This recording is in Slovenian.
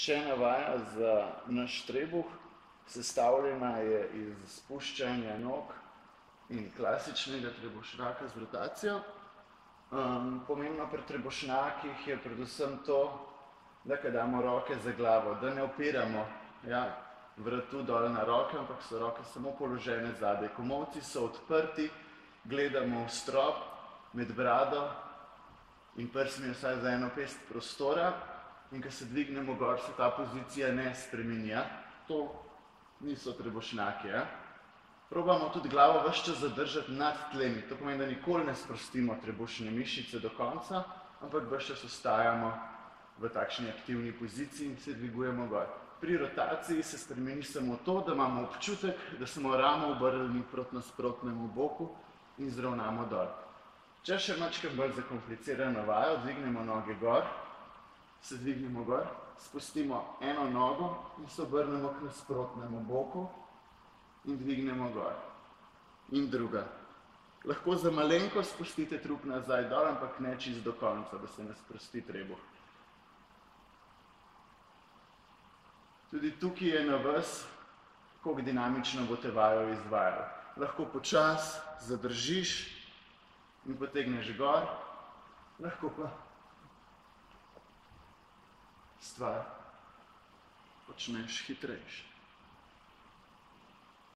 Še ena vaja za naš trebuh, sestavljena je iz spuščanja nog in klasičnega trebušnjaka z rotacijo. Pomembno pri trebušnjakih je predvsem to, da ko damo roke za glavo, da ne opiramo vratu dol na roke, ampak so roke samo položene zadaj. Komolci so odprti, gledamo v strop med brado in prsmi vsaj za eno pest prostora. In ko se dvignemo gor, se ta pozicija ne spremeni. To niso trebušnjaki. Probamo tudi glavo ves čas zadržati nad tlemi. To pomeni, da nikoli ne sprostimo trebušne mišice do konca, ampak ves čas ostajamo v takšni aktivni poziciji in se dvigujemo gor. Pri rotaciji se spremeni samo to, da imamo občutek, da smo ramo obrnili proti nasprotnemu boku in zravnamo dol. Če še malo bolj zakomplicirano vajo, dvignemo noge gor, se dvignemo gor, spustimo eno nogo in se obrnemo k nasprotnemu boku in dvignemo gor. In druga. Lahko za malenkost spustite trup nazaj dol, ampak ne čisto do konca, da se ne sprosti trebuh. Tudi tukaj je na vas, koliko dinamično boste vajo izvajali. Lahko počas zadržiš in potegneš gor, lahko pa stvar počneš hitrejše.